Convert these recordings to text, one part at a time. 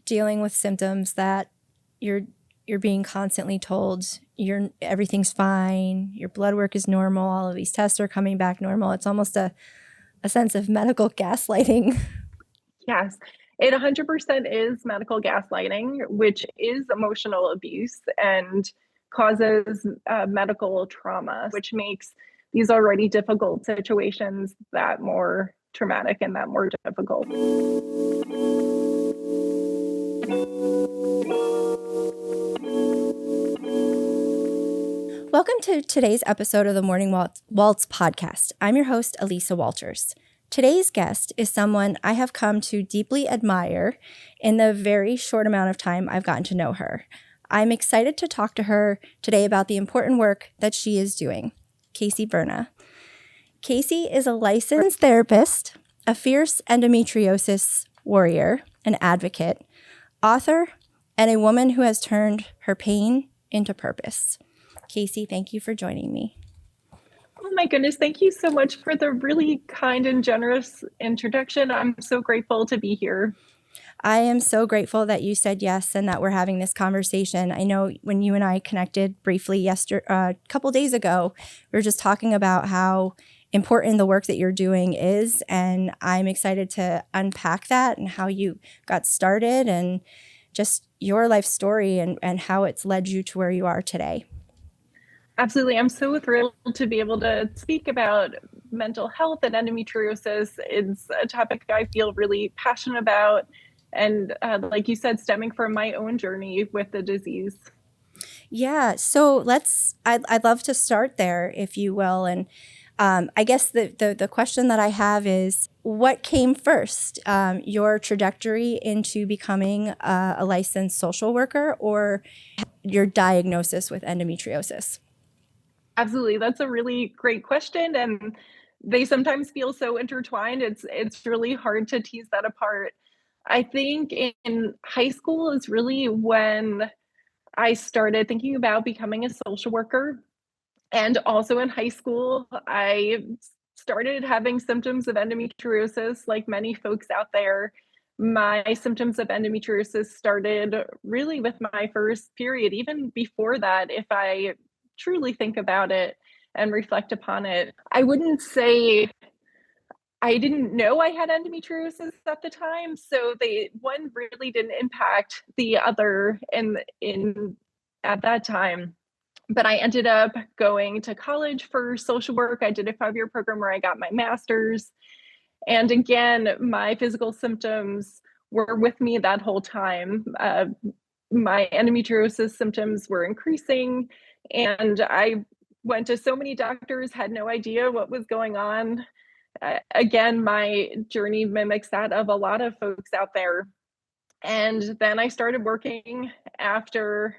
dealing with symptoms that you're being constantly told everything's fine, your blood work is normal, all of these tests are coming back normal. It's almost a sense of medical gaslighting. Yes, it 100% is medical gaslighting, which is emotional abuse and causes medical trauma, which makes these already difficult situations that more traumatic and that more difficult. Welcome to today's episode of the Morning Waltz podcast. I'm your host, Elisa Walters. Today's guest is someone I have come to deeply admire in the very short amount of time I've gotten to know her. I'm excited to talk to her today about the important work that she is doing. Casey Berna. Casey is a licensed therapist, a fierce endometriosis warrior, an advocate, author, and a woman who has turned her pain into purpose. Casey, thank you for joining me. Oh my goodness, thank you so much for the really kind and generous introduction. I'm so grateful to be here. I am so grateful that you said yes and that we're having this conversation. I know when you and I connected briefly a couple days ago, we were just talking about how important the work that you're doing is, and I'm excited to unpack that and how you got started and just your life story and how it's led you to where you are today. Absolutely. I'm so thrilled to be able to speak about mental health and endometriosis. It's a topic I feel really passionate about. And like you said, stemming from my own journey with the disease. Yeah. So I'd love to start there, if you will. And I guess the question that I have is, what came first, your trajectory into becoming a licensed social worker or your diagnosis with endometriosis? Absolutely. That's a really great question. And they sometimes feel so intertwined. It's really hard to tease that apart. I think in high school is really when I started thinking about becoming a social worker. And also in high school, I started having symptoms of endometriosis, like many folks out there. My symptoms of endometriosis started really with my first period. Even before that, if I truly think about it and reflect upon it, I wouldn't say I didn't know I had endometriosis at the time. So one really didn't impact the other in at that time. But I ended up going to college for social work. I did a 5-year program where I got my master's. And again, my physical symptoms were with me that whole time. My endometriosis symptoms were increasing, and I went to so many doctors, had no idea what was going on. Again, my journey mimics that of a lot of folks out there. And then I started working after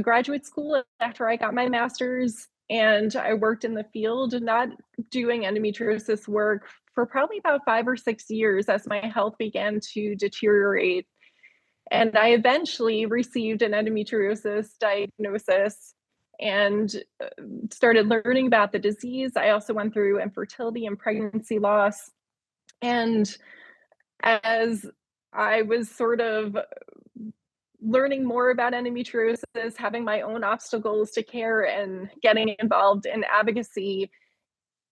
graduate school after I got my master's, and I worked in the field, not doing endometriosis work for probably about 5 or 6 years as my health began to deteriorate. And I eventually received an endometriosis diagnosis and started learning about the disease. I also went through infertility and pregnancy loss. And as I was sort of learning more about endometriosis, having my own obstacles to care, and getting involved in advocacy,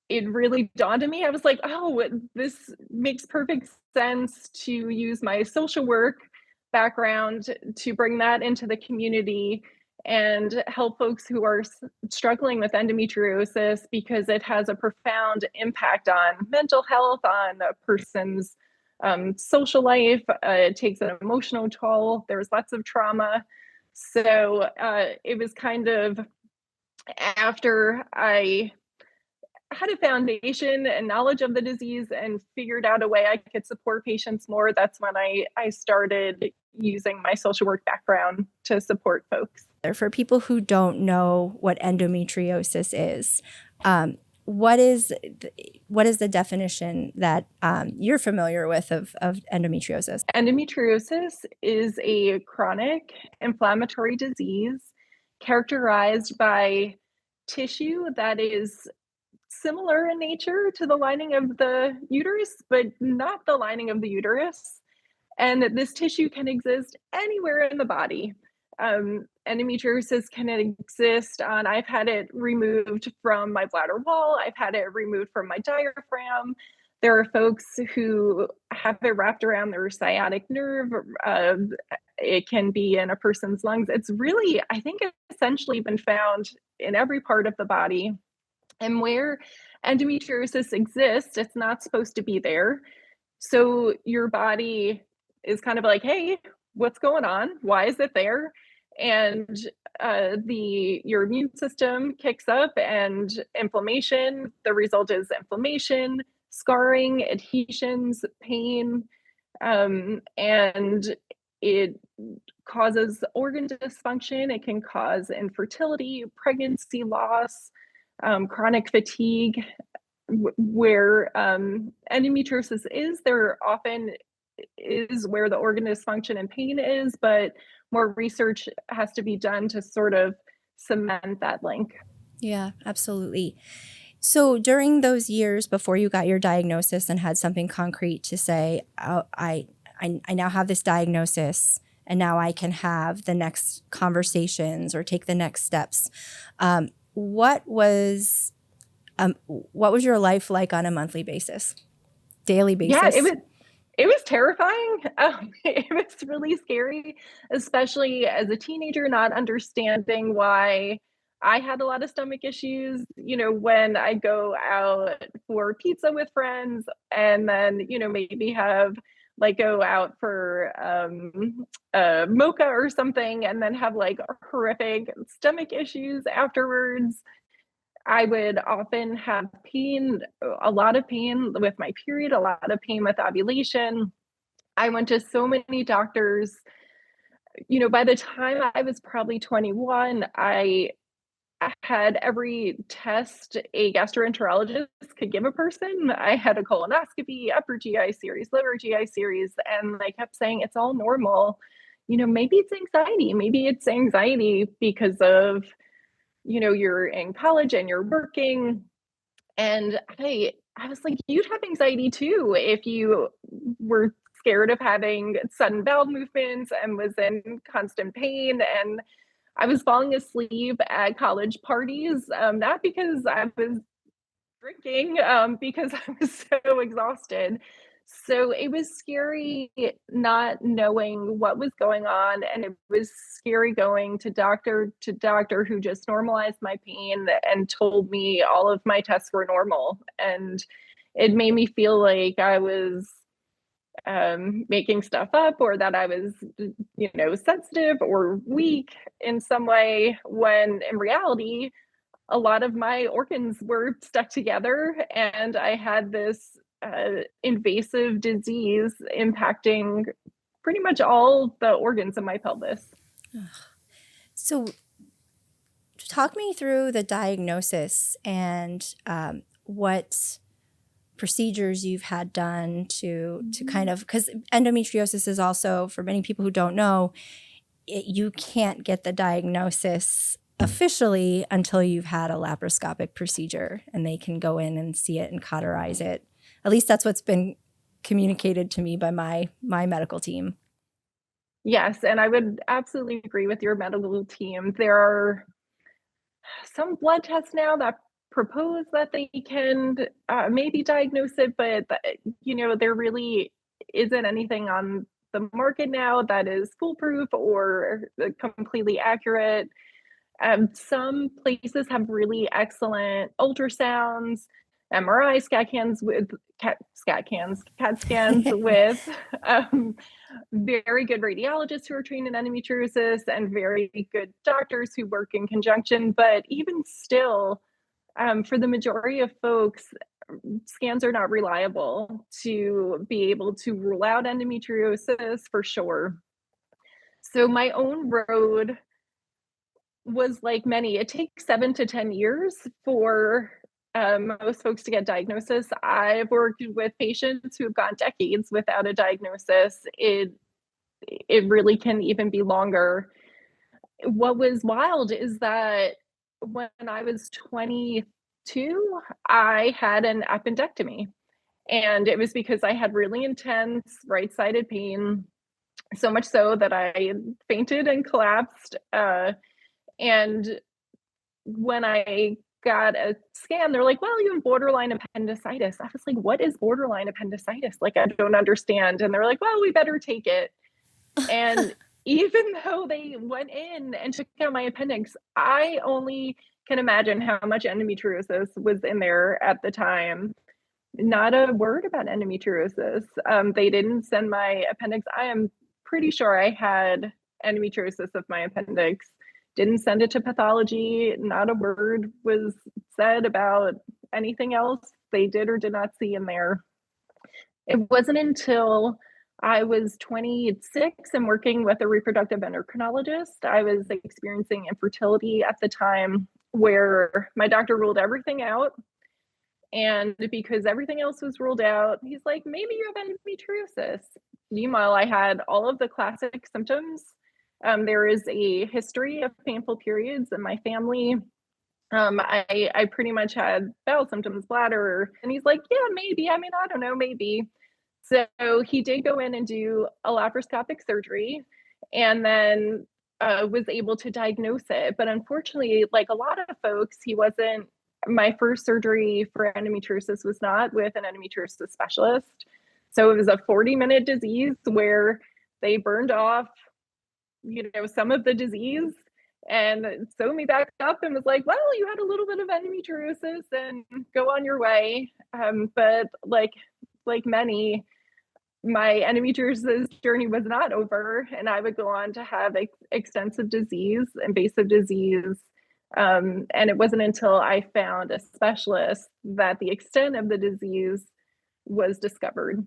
it really dawned on me. I was like, oh, this makes perfect sense to use my social work background to bring that into the community and help folks who are struggling with endometriosis, because it has a profound impact on mental health, on a person's social life. It takes an emotional toll. There's lots of trauma. So it was kind of after I had a foundation and knowledge of the disease and figured out a way I could support patients more, that's when I started using my social work background to support folks. For people who don't know what endometriosis is, what is the definition that you're familiar with of endometriosis? Endometriosis is a chronic inflammatory disease characterized by tissue that is similar in nature to the lining of the uterus, but not the lining of the uterus. And this tissue can exist anywhere in the body. Endometriosis can exist on, I've had it removed from my bladder wall, I've had it removed from my diaphragm. There are folks who have it wrapped around their sciatic nerve. It can be in a person's lungs. It's really, I think, essentially been found in every part of the body. And where endometriosis exists, it's not supposed to be there. So your body is kind of like, hey, what's going on? Why is it there? And your immune system kicks up and inflammation. The result is inflammation, scarring, adhesions, pain, and it causes organ dysfunction. It can cause infertility, pregnancy loss, chronic fatigue. Where endometriosis is, there often is where the organ dysfunction and pain is, but more research has to be done to sort of cement that link. Yeah, absolutely. So during those years before you got your diagnosis and had something concrete to say, oh, I now have this diagnosis and now I can have the next conversations or take the next steps. What was your life like on a monthly basis, daily Yeah, basis? it was terrifying. It was really scary, especially as a teenager, not understanding why I had a lot of stomach issues. You know, when I go out for pizza with friends and then, you know, maybe have like go out for a mocha or something and then have like horrific stomach issues afterwards. I would often have pain, a lot of pain with my period, a lot of pain with ovulation. I went to so many doctors. You know, by the time I was probably 21, I had every test a gastroenterologist could give a person. I had a colonoscopy, upper GI series, lower GI series, and they kept saying it's all normal. You know, maybe it's anxiety. Maybe it's anxiety because of, you know, you're in college and you're working. And I was like, you'd have anxiety too if you were scared of having sudden bowel movements and was in constant pain. And I was falling asleep at college parties, not because I was drinking, because I was so exhausted. So it was scary not knowing what was going on, and it was scary going to doctor who just normalized my pain and told me all of my tests were normal. And it made me feel like I was making stuff up or that I was, you know, sensitive or weak in some way, when in reality, a lot of my organs were stuck together and I had this invasive disease impacting pretty much all the organs in my pelvis. So talk me through the diagnosis and what procedures you've had done to kind of, because endometriosis is also, for many people who don't know, you can't get the diagnosis officially until you've had a laparoscopic procedure and they can go in and see it and cauterize it. At least that's what's been communicated to me by my medical team. Yes, and I would absolutely agree with your medical team. There are some blood tests now that propose that they can maybe diagnose it, but you know, there really isn't anything on the market now that is foolproof or completely accurate. Some places have really excellent ultrasounds, MRI, CAT scans with very good radiologists who are trained in endometriosis and very good doctors who work in conjunction. But even still, for the majority of folks, scans are not reliable to be able to rule out endometriosis for sure. So my own road was like many. It takes 7 to 10 years for most folks to get diagnosis. I've worked with patients who've gone decades without a diagnosis. It really can even be longer. What was wild is that when I was 22, I had an appendectomy. And it was because I had really intense right-sided pain. so much so that I fainted and collapsed. And when I got a scan, they're like, well, you have borderline appendicitis. I was like, what is borderline appendicitis? Like, I don't understand. And they're like, well, we better take it. And even though they went in and took out my appendix, I only can imagine how much endometriosis was in there at the time. Not a word about endometriosis. They didn't send my appendix. I am pretty sure I had endometriosis of my appendix. Didn't send it to pathology. Not a word was said about anything else they did or did not see in there. It wasn't until I was 26 and working with a reproductive endocrinologist. I was experiencing infertility at the time where my doctor ruled everything out. And because everything else was ruled out, he's like, maybe you have endometriosis. Meanwhile, I had all of the classic symptoms. There is a history of painful periods in my family. I pretty much had bowel symptoms, bladder, and he's like, yeah, maybe. I mean, I don't know, maybe. So he did go in and do a laparoscopic surgery and then was able to diagnose it. But unfortunately, like a lot of folks, he wasn't. My first surgery for endometriosis was not with an endometriosis specialist. So it was a 40-minute disease where they burned off, some of the disease and sewed me back up and was like, well, you had a little bit of endometriosis and go on your way. But like many, my endometriosis journey was not over, and I would go on to have extensive disease, invasive disease. And it wasn't until I found a specialist that the extent of the disease was discovered.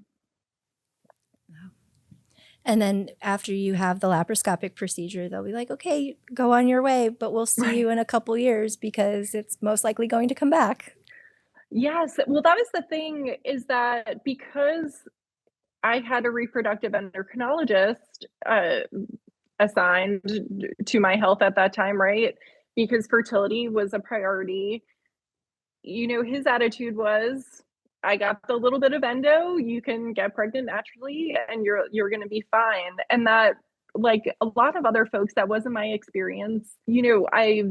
And then after you have the laparoscopic procedure, they'll be like, okay, go on your way, but we'll see you in a couple years because it's most likely going to come back. Yes. Well, that was the thing, is that because I had a reproductive endocrinologist assigned to my health at that time, right? Because fertility was a priority. His attitude was, I got the little bit of endo, you can get pregnant naturally and you're going to be fine. And that, like a lot of other folks, that wasn't my experience. I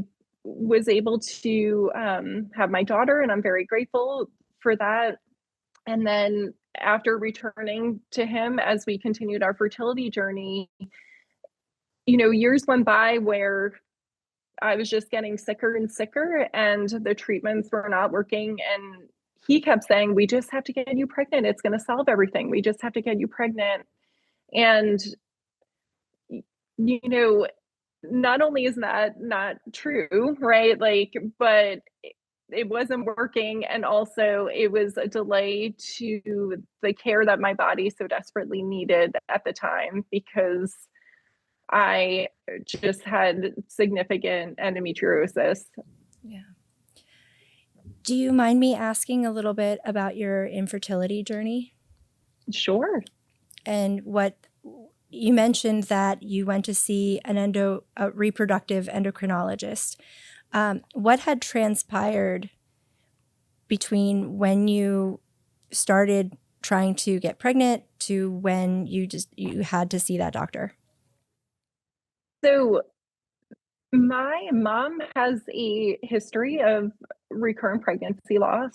was able to have my daughter, and I'm very grateful for that. And then after returning to him as we continued our fertility journey, years went by where I was just getting sicker and sicker and the treatments were not working. And he kept saying, we just have to get you pregnant. It's going to solve everything. We just have to get you pregnant. And, not only is that not true, right? But it wasn't working. And also it was a delay to the care that my body so desperately needed at the time, because I just had significant endometriosis. Yeah. Do you mind me asking a little bit about your infertility journey? Sure. And what you mentioned that you went to see a reproductive endocrinologist. What had transpired between when you started trying to get pregnant to when you had to see that doctor? So my mom has a history of recurrent pregnancy loss.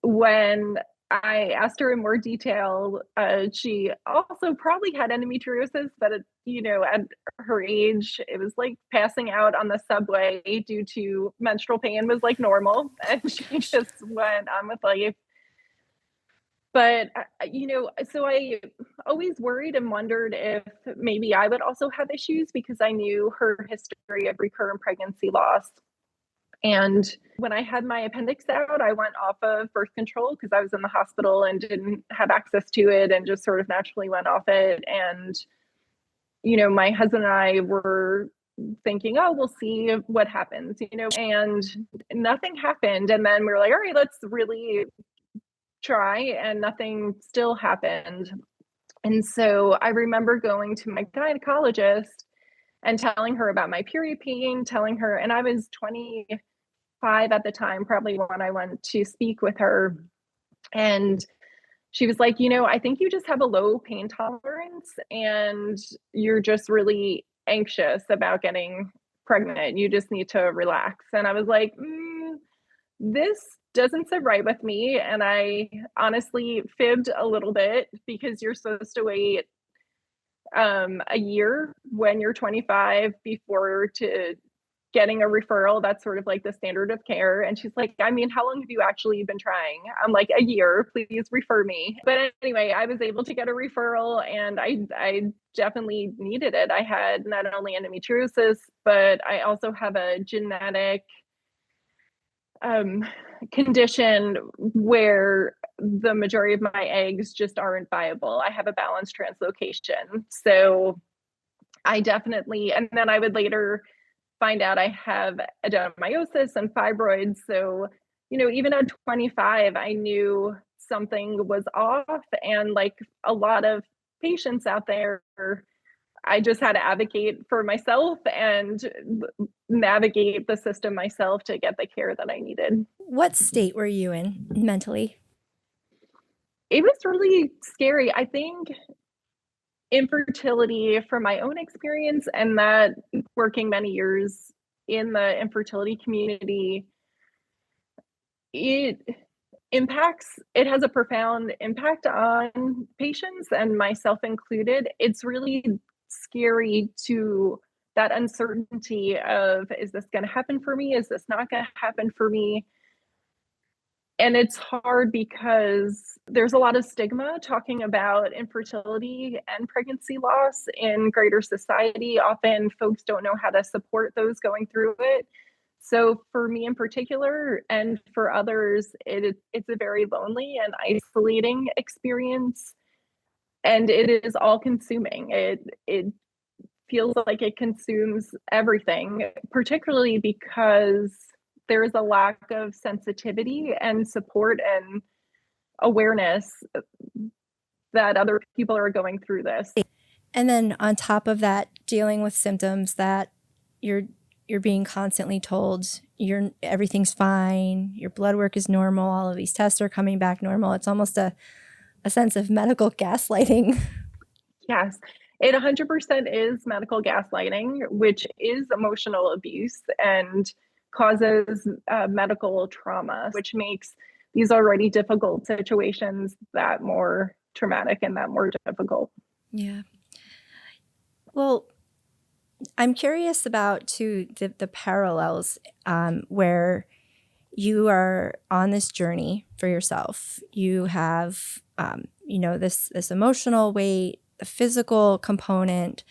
When I asked her in more detail, she also probably had endometriosis, but at her age, it was like passing out on the subway due to menstrual pain was like normal, and she just went on with life. But so I always worried and wondered if maybe I would also have issues, because I knew her history of recurrent pregnancy loss. And when I had my appendix out, I went off of birth control because I was in the hospital and didn't have access to it, and just sort of naturally went off it. And, my husband and I were thinking, oh, we'll see what happens, and nothing happened. And then we were like, all right, let's really try, and nothing still happened. And so I remember going to my gynecologist and telling her about my period pain, telling her, and I was 25 at the time, probably when I went to speak with her. And she was like, I think you just have a low pain tolerance and you're just really anxious about getting pregnant. You just need to relax. And I was like, this doesn't sit right with me. And I honestly fibbed a little bit because you're supposed to wait a year when you're 25 before to getting a referral. That's sort of like the standard of care. And she's like, I mean, how long have you actually been trying? I'm like, a year, please refer me. But anyway, I was able to get a referral and I definitely needed it. I had not only endometriosis, but I also have a genetic condition where the majority of my eggs just aren't viable. I have a balanced translocation. So I definitely, and then I would later find out I have adenomyosis and fibroids. So, even at 25, I knew something was off. And like a lot of patients out there, I just had to advocate for myself and navigate the system myself to get the care that I needed. What state were you in mentally? It was really scary. I think infertility, from my own experience and that working many years in the infertility community, it has a profound impact on patients and myself included. It's really scary to that uncertainty of, is this going to happen for me? Is this not going to happen for me? And it's hard because there's a lot of stigma talking about infertility and pregnancy loss in greater society. Often folks don't know how to support those going through it. So for me in particular, and for others, it's a very lonely and isolating experience. And it is all consuming. It feels like it consumes everything, particularly because there is a lack of sensitivity and support and awareness that other people are going through this. And then on top of that, dealing with symptoms that you're being constantly told everything's fine, your blood work is normal, all of these tests are coming back normal. It's almost a sense of medical gaslighting. Yes, it 100% is medical gaslighting, which is emotional abuse and causes medical trauma, which makes these already difficult situations that more traumatic and that more difficult. Yeah. Well, I'm curious about too the parallels where you are on this journey for yourself. You have this emotional weight, the physical component,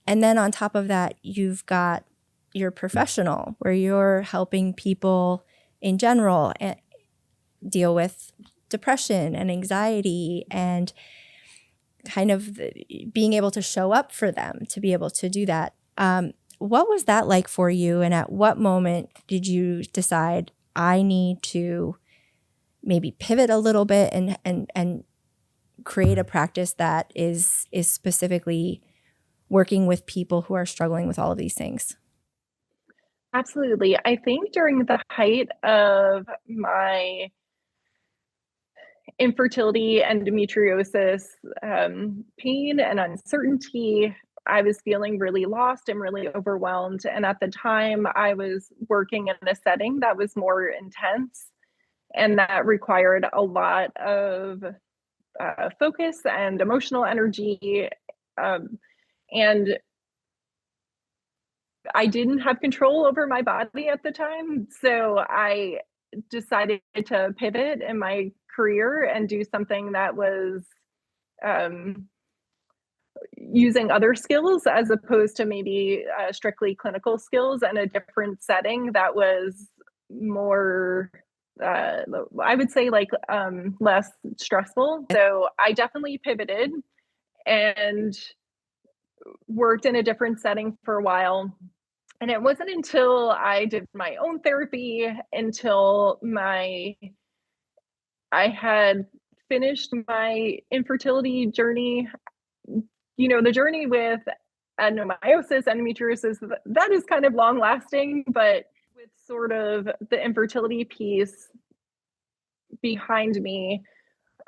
and then on top of that, you've got your professional, where you're helping people in general deal with depression and anxiety and kind of being able to show up for them to be able to do that. What was that like for you? And at what moment did you decide, I need to maybe pivot a little bit and create a practice that is specifically working with people who are struggling with all of these things? Absolutely. I think during the height of my infertility, endometriosis, pain and uncertainty, I was feeling really lost and really overwhelmed. And at the time, I was working in a setting that was more intense and that required a lot of focus and emotional energy. And I didn't have control over my body at the time. So I decided to pivot in my career and do something that was using other skills as opposed to maybe strictly clinical skills in a different setting that was more, I would say, like less stressful. So I definitely pivoted and worked in a different setting for a while. And it wasn't until I did my own therapy, until I had finished my infertility journey. The journey with adenomyosis, endometriosis, that is kind of long lasting, but with sort of the infertility piece behind me,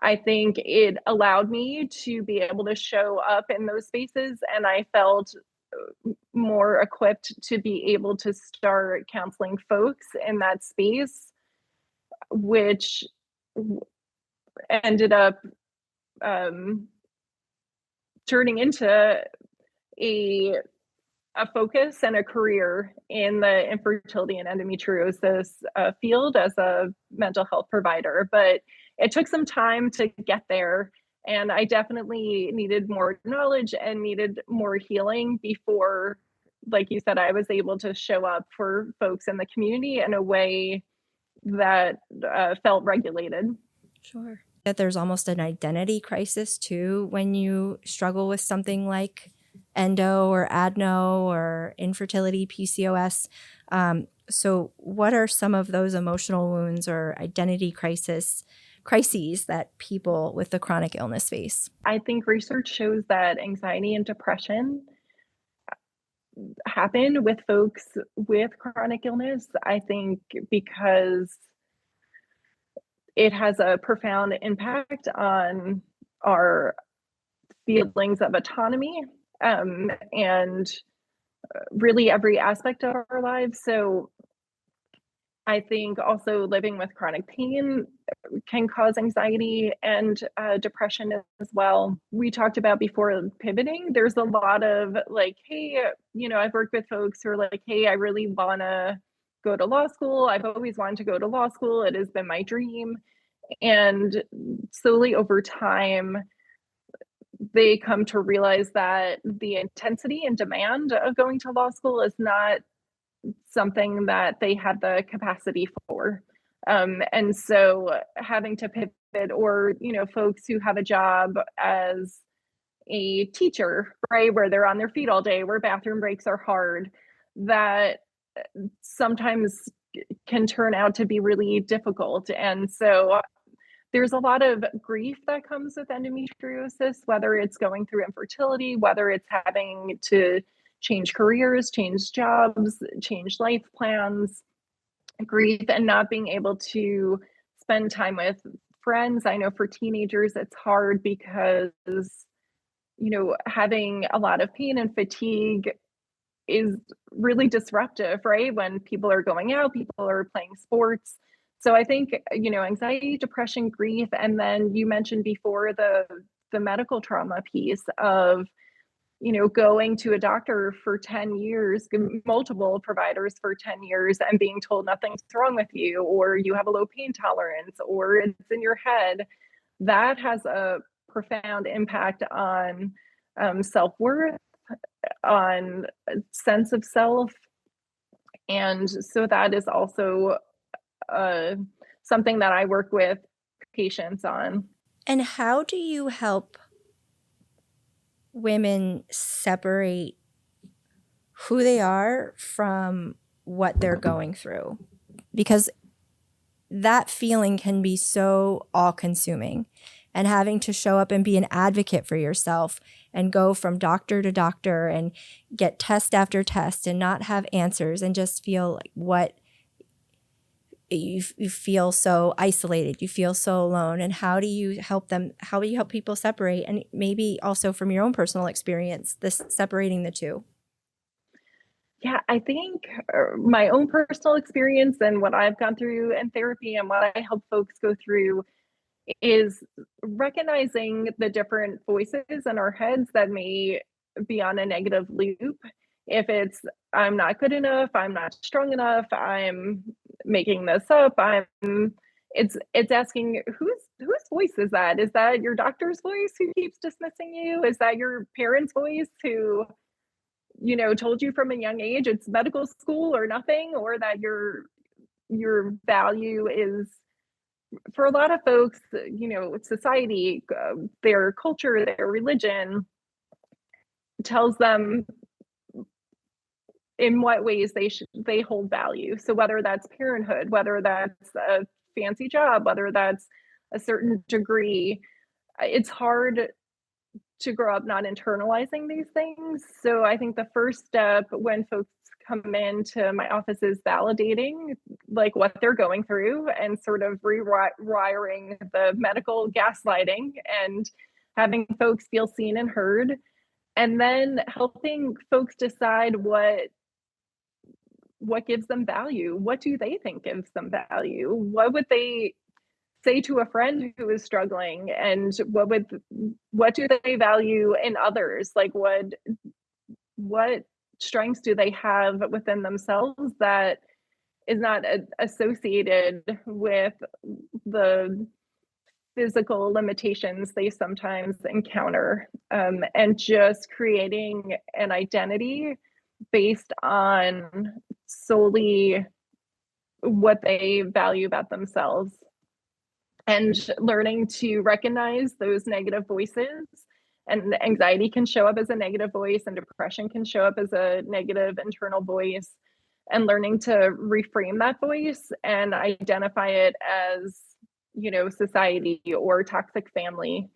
I think it allowed me to be able to show up in those spaces, and I felt more equipped to be able to start counseling folks in that space, which ended up um, turning into a focus and a career in the infertility and endometriosis field as a mental health provider. But it took some time to get there. And I definitely needed more knowledge and needed more healing before, like you said, I was able to show up for folks in the community in a way that felt regulated. Sure. That there's almost an identity crisis too when you struggle with something like endo or adeno or infertility, PCOS. So what are some of those emotional wounds or identity crises that people with the chronic illness face? I think research shows that anxiety and depression happen with folks with chronic illness. I think because it has a profound impact on our feelings of autonomy, and really every aspect of our lives. So I think also living with chronic pain can cause anxiety and depression as well. We talked about before pivoting. There's a lot of like, hey, I've worked with folks who are like, hey, I really want to go to law school. I've always wanted to go to law school. It has been my dream. And slowly over time, they come to realize that the intensity and demand of going to law school is not something that they had the capacity for. And so having to pivot, or, folks who have a job as a teacher, right, where they're on their feet all day, where bathroom breaks are hard, that sometimes can turn out to be really difficult. And so there's a lot of grief that comes with endometriosis, whether it's going through infertility, whether it's having to change careers, change jobs, change life plans, grief, and not being able to spend time with friends. I know for teenagers, it's hard because, having a lot of pain and fatigue is really disruptive, right? When people are going out, people are playing sports. So I think, anxiety, depression, grief, and then you mentioned before the medical trauma piece of, going to a doctor for 10 years, multiple providers for 10 years, and being told nothing's wrong with you, or you have a low pain tolerance, or it's in your head. That has a profound impact on self-worth, on sense of self. And so that is also something that I work with patients on. And how do you help women separate who they are from what they're going through? Because that feeling can be so all-consuming, and having to show up and be an advocate for yourself and go from doctor to doctor and get test after test and not have answers and just feel like what you feel so isolated, you feel so alone. And how do you help them? How do you help people separate? And maybe also from your own personal experience, this separating the two. Yeah, I think my own personal experience and what I've gone through in therapy and what I help folks go through is recognizing the different voices in our heads that may be on a negative loop. If it's, I'm not good enough, I'm not strong enough, I'm making this up, it's asking whose voice is that? Is that your doctor's voice who keeps dismissing you? Is that your parents' voice who, told you from a young age it's medical school or nothing, or that your value is, for a lot of folks, society, their culture, their religion tells them in what ways they hold value. So whether that's parenthood, whether that's a fancy job, whether that's a certain degree, it's hard to grow up not internalizing these things. So I think the first step when folks come into my office is validating like what they're going through and sort of rewiring the medical gaslighting and having folks feel seen and heard, and then helping folks decide what gives them value. What do they think gives them value? What would they say to a friend who is struggling, and what do they value in others? Like what strengths do they have within themselves that is not associated with the physical limitations they sometimes encounter, and just creating an identity based on solely what they value about themselves, and learning to recognize those negative voices. And anxiety can show up as a negative voice, and depression can show up as a negative internal voice, and learning to reframe that voice and identify it as, society or toxic family,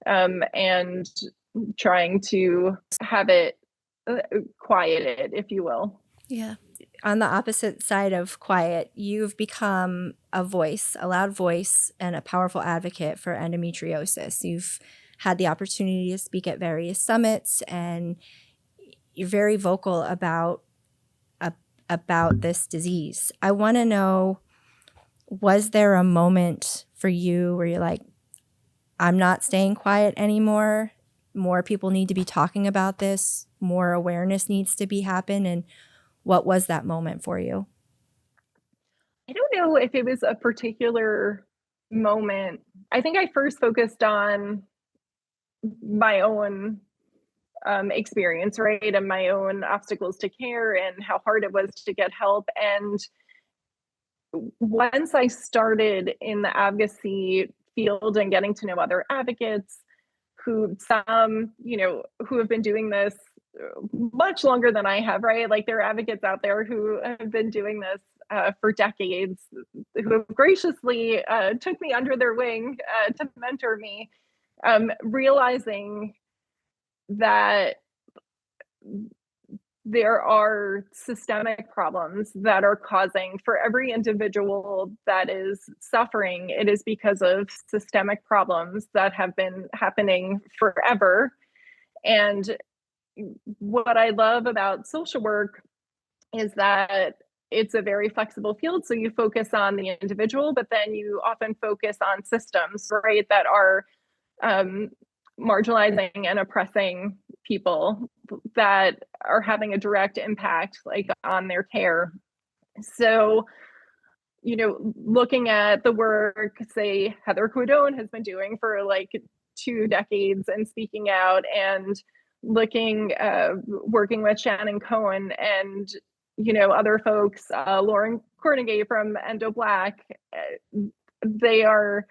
and trying to have it quieted, if you will. Yeah. On the opposite side of quiet, you've become a voice, a loud voice, and a powerful advocate for endometriosis. You've had the opportunity to speak at various summits, and you're very vocal about this disease. I want to know, was there a moment for you where you're like, I'm not staying quiet anymore? More people need to be talking about this. More awareness needs to be happen. And what was that moment for you? I don't know if it was a particular moment. I think I first focused on my own experience, right? And my own obstacles to care and how hard it was to get help. And once I started in the advocacy field and getting to know other advocates who have been doing this much longer than I have, right? Like there are advocates out there who have been doing this for decades, who have graciously took me under their wing to mentor me, realizing that there are systemic problems that are causing, for every individual that is suffering, it is because of systemic problems that have been happening forever. And what I love about social work is that it's a very flexible field. So you focus on the individual, but then you often focus on systems, right, that are marginalizing and oppressing people, that are having a direct impact like on their care. So, looking at the work, say, Heather Cordone has been doing for like 2 decades and speaking out, and working with Shannon Cohen and, other folks, Lauren Cornegay from Endo Black, they are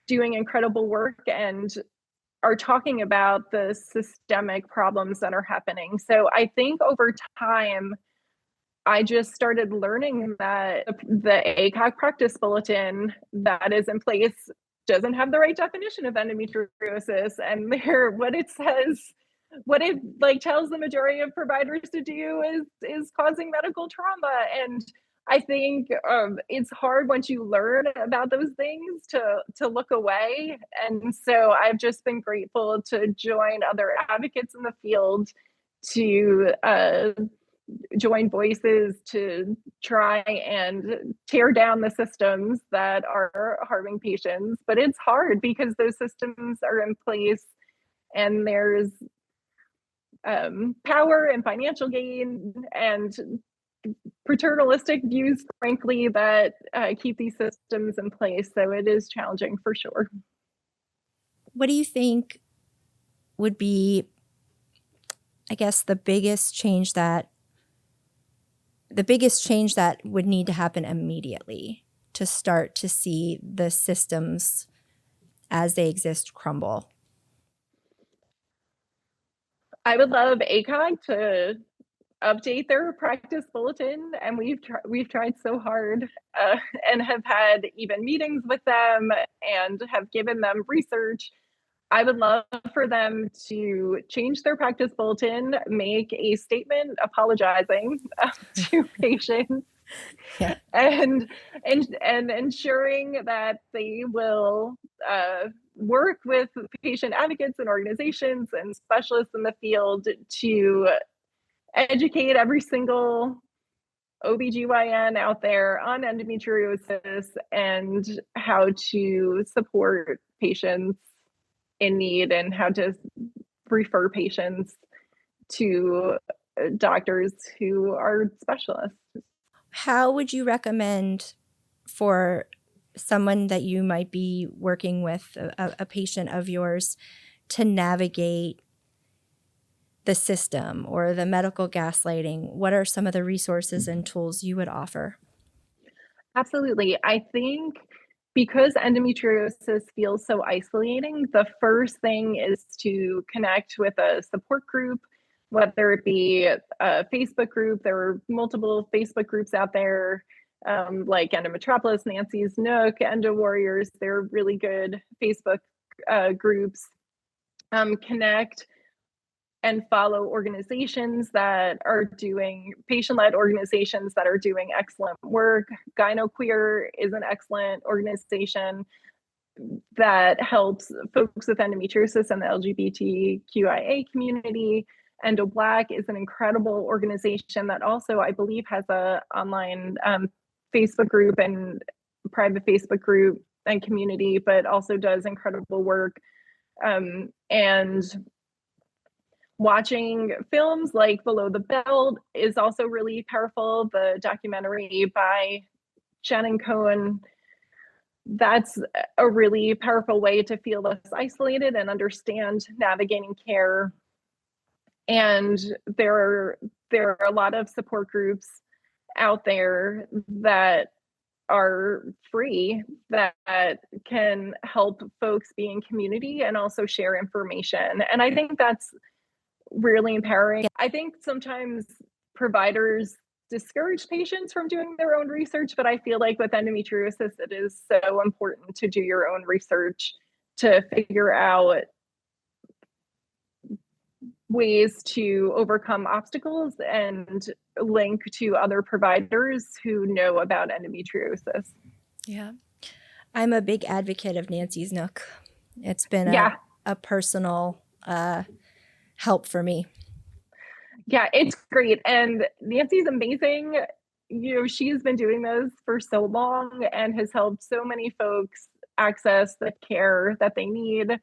doing incredible work and are talking about the systemic problems that are happening. So I think over time, I just started learning that the ACOG practice bulletin that is in place doesn't have the right definition of endometriosis, and what it like tells the majority of providers to do is causing medical trauma. And I think it's hard once you learn about those things to look away. And so I've just been grateful to join other advocates in the field, to join voices to try and tear down the systems that are harming patients. But it's hard because those systems are in place, and there's power and financial gain and paternalistic views, frankly, that keep these systems in place. So it is challenging for sure. What do you think would be, I guess, the biggest change that would need to happen immediately to start to see the systems as they exist crumble? I would love ACOG to update their practice bulletin, and we've tried so hard, and have had even meetings with them and have given them research. I would love for them to change their practice bulletin, make a statement apologizing to patients, Yeah. and ensuring that they will work with patient advocates and organizations and specialists in the field to educate every single OBGYN out there on endometriosis and how to support patients in need and how to refer patients to doctors who are specialists. How would you recommend for someone that you might be working with, a patient of yours, to navigate the system or the medical gaslighting? What are some of the resources and tools you would offer? Absolutely. I think because endometriosis feels so isolating, the first thing is to connect with a support group, whether it be a Facebook group. There are multiple Facebook groups out there, like Endometropolis, Nancy's Nook, Endo Warriors. They're really good Facebook groups. Connect and follow organizations that are doing patient-led organizations that are doing excellent work. GynoQueer is an excellent organization that helps folks with endometriosis and the LGBTQIA community. Endo Black is an incredible organization that also, I believe, has a online Facebook group and private Facebook group and community, but also does incredible work. And watching films like Below the Belt is also really powerful. The documentary by Shannon Cohen, that's a really powerful way to feel less isolated and understand navigating care. And there are a lot of support groups out there that are free that can help folks be in community and also share information. And I think that's really empowering. I think sometimes providers discourage patients from doing their own research, but I feel like with endometriosis, it is so important to do your own research to figure out ways to overcome obstacles and link to other providers who know about endometriosis. Yeah. I'm a big advocate of Nancy's Nook. It's been a personal help for me. Yeah, it's great. And Nancy's amazing. You know, she's been doing this for so long and has helped so many folks access the care that they need.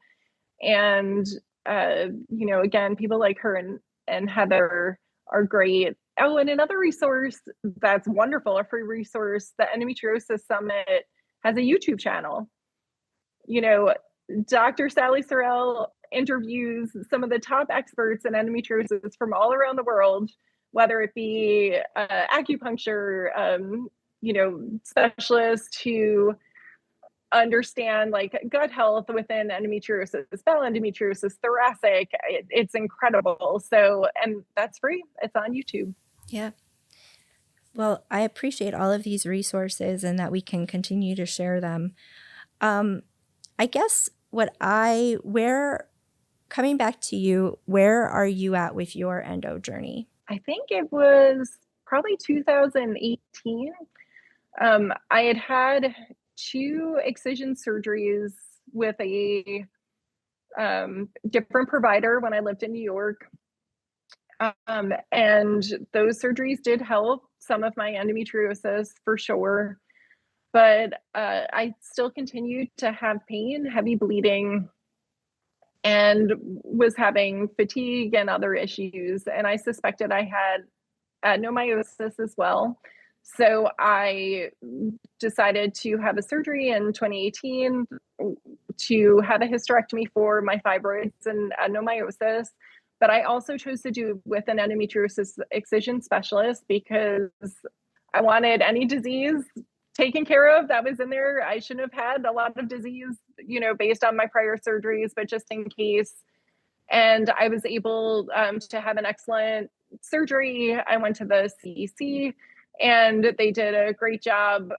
And, you know, again, people like her and Heather are great. Oh, and another resource that's wonderful, a free resource, the Endometriosis Summit has a YouTube channel. You know, Dr. Sally Sorrell interviews some of the top experts in endometriosis from all around the world, whether it be acupuncture, you know, specialists who understand like gut health within endometriosis, bowel endometriosis, thoracic. It's incredible. So, and that's free. It's on YouTube. Yeah. Well, I appreciate all of these resources and that we can continue to share them. I guess coming back to you, where are you at with your endo journey? I think it was probably 2018. I had 2 excision surgeries with a different provider when I lived in New York. And those surgeries did help some of my endometriosis for sure. But I still continued to have pain, heavy bleeding, and was having fatigue and other issues. And I suspected I had adenomyosis as well. So I decided to have a surgery in 2018 to have a hysterectomy for my fibroids and adenomyosis. But I also chose to do it with an endometriosis excision specialist because I wanted any disease taken care of that was in there. I shouldn't have had a lot of disease, you know, based on my prior surgeries, but just in case. And I was able to have an excellent surgery. I went to the CEC and they did a great job.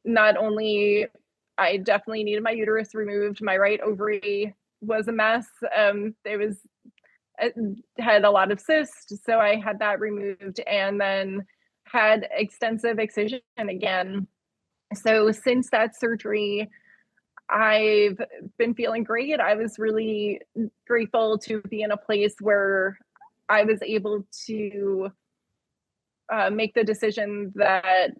Not only I definitely needed my uterus removed, my right ovary was a mess. It had a lot of cysts, so I had that removed, and then had extensive excision again. So since that surgery, I've been feeling great. I was really grateful to be in a place where I was able to make the decision that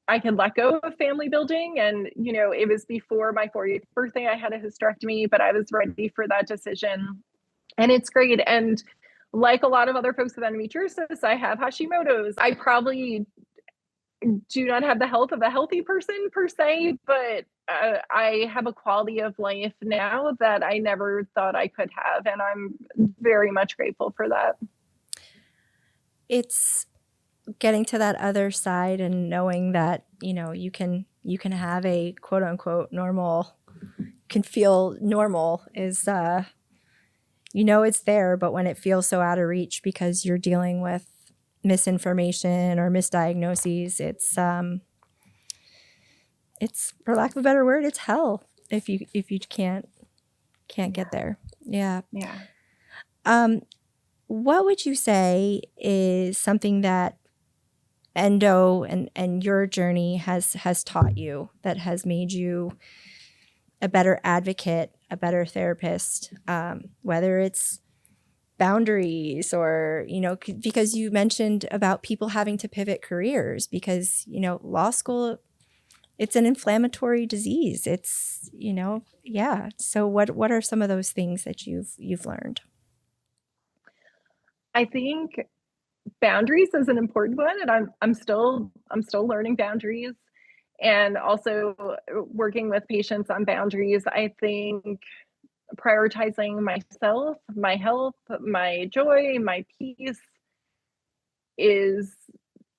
I could let go of family building. And, it was before my 40th birthday, I had a hysterectomy, but I was ready for that decision. And it's great. And like a lot of other folks with endometriosis, I have Hashimoto's. I probably do not have the health of a healthy person per se, but I have a quality of life now that I never thought I could have. And I'm very much grateful for that. It's getting to that other side and knowing that, you can have a quote unquote normal, can feel normal is, it's there, but when it feels so out of reach because you're dealing with misinformation or misdiagnoses, it's for lack of a better word, it's hell if you can't get there. Yeah. What would you say is something that Endo and your journey has taught you that has made you a better advocate, a better therapist, whether it's boundaries or, because you mentioned about people having to pivot careers because, law school, it's an inflammatory disease. It's, yeah. So what are some of those things that you've learned? I think boundaries is an important one, and I'm still learning boundaries, and also working with patients on boundaries. I think prioritizing myself, my health, my joy, my peace is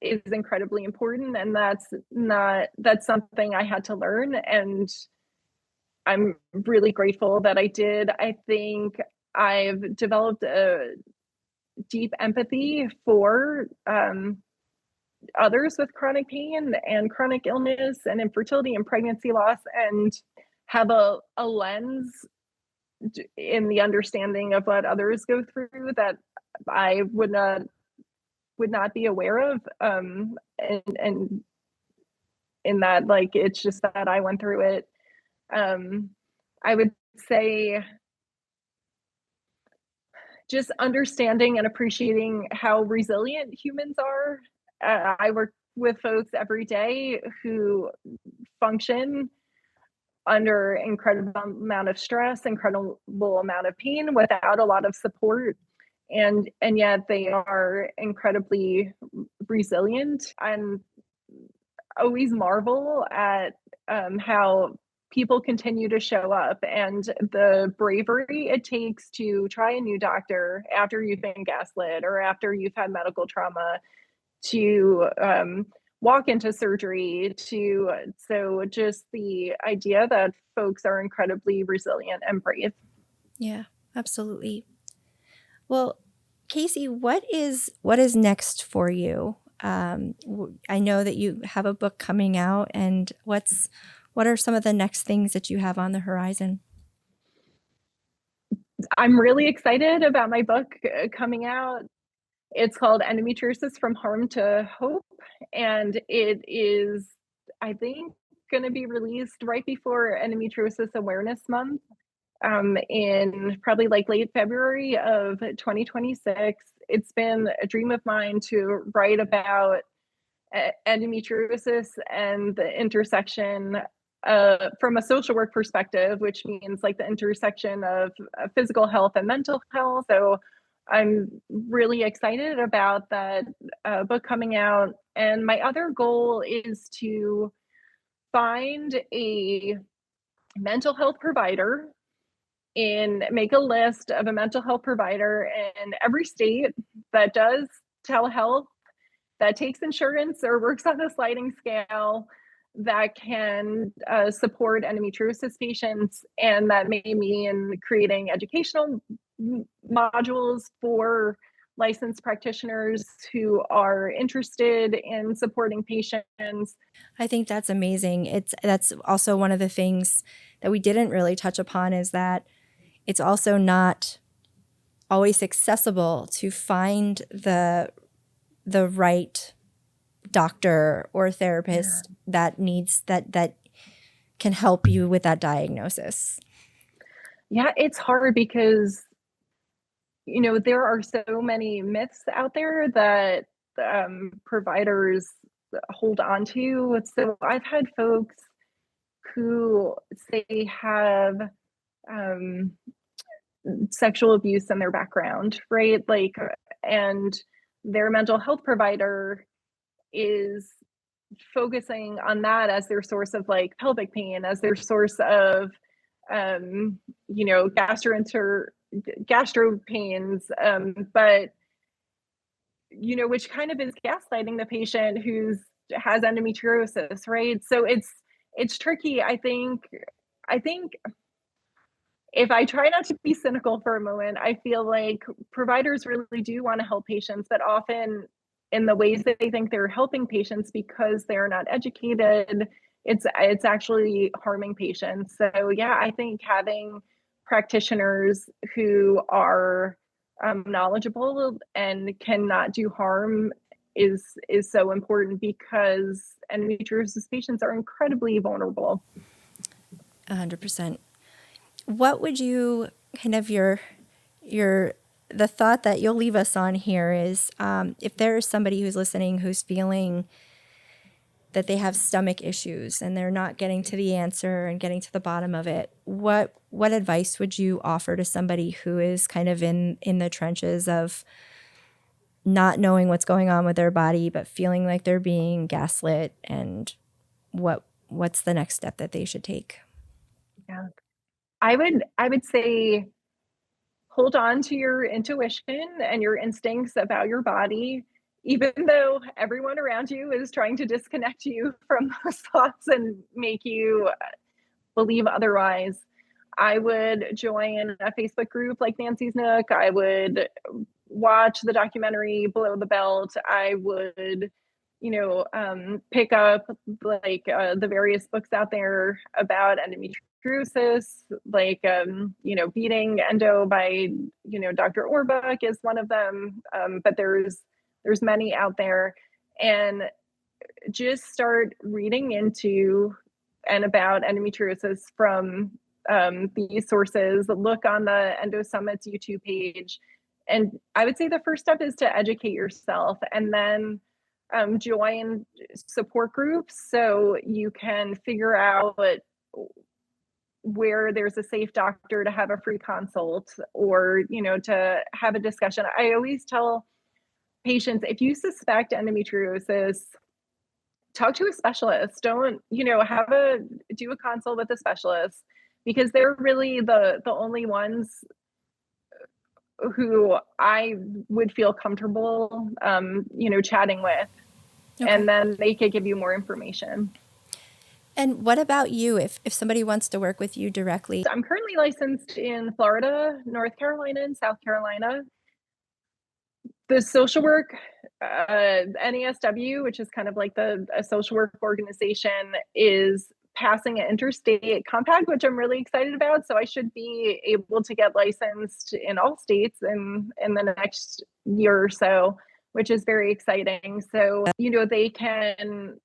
incredibly important, and that's something I had to learn, and I'm really grateful that I did. I think I've developed a deep empathy for others with chronic pain and chronic illness and infertility and pregnancy loss, and have a lens in the understanding of what others go through that I would not be aware of. And in that, like, it's just that I went through it. I would say just understanding and appreciating how resilient humans are. I work with folks every day who function under incredible amount of stress, incredible amount of pain without a lot of support. And yet they are incredibly resilient. And always marvel at how people continue to show up and the bravery it takes to try a new doctor after you've been gaslit or after you've had medical trauma, to walk into surgery, so just the idea that folks are incredibly resilient and brave. Yeah, absolutely. Well, Casey, what is next for you? I know that you have a book coming out, and what are some of the next things that you have on the horizon? I'm really excited about my book coming out. It's called Endometriosis from Harm to Hope, and it is, I think, going to be released right before Endometriosis Awareness Month, in probably like late February of 2026. It's been a dream of mine to write about endometriosis and the intersection from a social work perspective, which means like the intersection of physical health and mental health. So I'm really excited about that book coming out. And my other goal is to find a mental health provider and make a list of a mental health provider in every state that does telehealth, that takes insurance or works on a sliding scale, that can support endometriosis patients, and that may mean creating educational modules for licensed practitioners who are interested in supporting patients. I think that's amazing. That's also one of the things that we didn't really touch upon, is that it's also not always accessible to find the right doctor or therapist that can help you with that diagnosis. Yeah, it's hard because, there are so many myths out there that providers hold on to. So I've had folks who say have um, sexual abuse in their background, right? Like, and their mental health provider is focusing on that as their source of like pelvic pain, as their source of, um, gastro pains, but which kind of is gaslighting the patient who's has endometriosis, right? So it's tricky. I think if I try not to be cynical for a moment, I feel like providers really do want to help patients, but often in the ways that they think they're helping patients, because they're not educated, it's actually harming patients. So yeah, I think having practitioners who are knowledgeable and cannot do harm is so important, because endometriosis patients are incredibly vulnerable. 100%. What would you kind of the thought that you'll leave us on here is, if there's somebody who's listening who's feeling that they have stomach issues and they're not getting to the answer and getting to the bottom of it, what advice would you offer to somebody who is kind of in the trenches of not knowing what's going on with their body, but feeling like they're being gaslit, and what's the next step that they should take? Yeah. I would say hold on to your intuition and your instincts about your body, even though everyone around you is trying to disconnect you from those thoughts and make you believe otherwise. I would join a Facebook group like Nancy's Nook. I would watch the documentary Below the Belt. I would, pick up like the various books out there about endometriosis, like, Beating Endo by, Dr. Orbuck is one of them. But there's many out there, and just start reading into and about endometriosis from these sources. Look on the Endo Summit's YouTube page. And I would say the first step is to educate yourself, and then join support groups so you can figure out where there's a safe doctor to have a free consult, or, to have a discussion. I always tell patients, if you suspect endometriosis, talk to a specialist. Don't, do a consult with a specialist, because they're really the only ones who I would feel comfortable, chatting with. Okay. And then they could give you more information. And what about you, if somebody wants to work with you directly? I'm currently licensed in Florida, North Carolina, and South Carolina. The social work, NESW, which is kind of like a social work organization, is passing an interstate compact, which I'm really excited about. So I should be able to get licensed in all states in the next year or so, which is very exciting. So, they can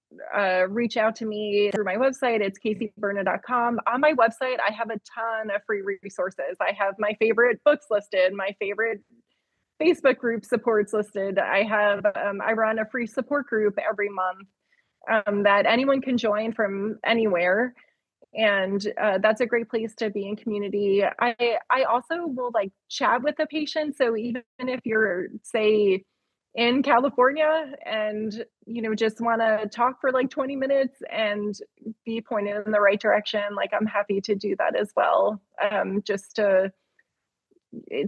reach out to me through my website. It's CaseyBerna.com. On my website, I have a ton of free resources. I have my favorite books listed, my favorite Facebook group supports listed. I run a free support group every month that anyone can join from anywhere. And that's a great place to be in community. I also will like chat with the patient. So even if you're, say, in California and, just want to talk for like 20 minutes and be pointed in the right direction, like I'm happy to do that as well.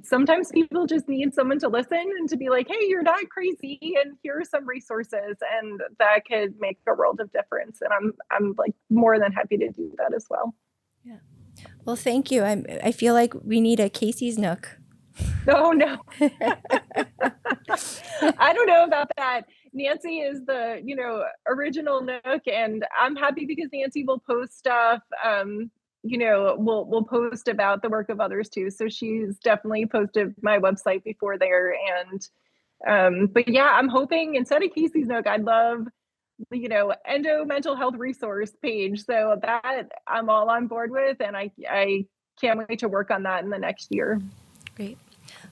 Sometimes people just need someone to listen and to be like, hey, you're not crazy, and here are some resources, and that could make a world of difference. And I'm like more than happy to do that as well. Yeah. Well, thank you. I feel like we need a Casey's Nook. Oh, no. I don't know about that. Nancy is the, original Nook, and I'm happy because Nancy will post stuff. We'll post about the work of others too. So she's definitely posted my website before there. And but yeah, I'm hoping instead of Casey's Nook, I'd love Endo mental health resource page. So that I'm all on board with, and I can't wait to work on that in the next year. Great.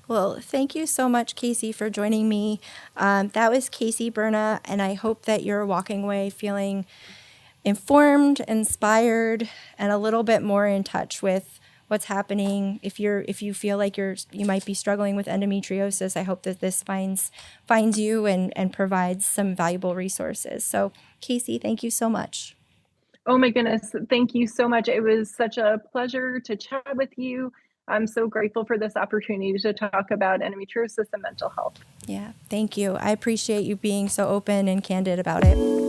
Well, thank you so much, Casey, for joining me. That was Casey Berna, and I hope that you're walking away feeling informed, inspired, and a little bit more in touch with what's happening. If you feel like you might be struggling with endometriosis, I hope that this finds you and provides some valuable resources. So, Casey, thank you so much. Oh my goodness, thank you so much. It was such a pleasure to chat with you. I'm so grateful for this opportunity to talk about endometriosis and mental health. Yeah, thank you. I appreciate you being so open and candid about it.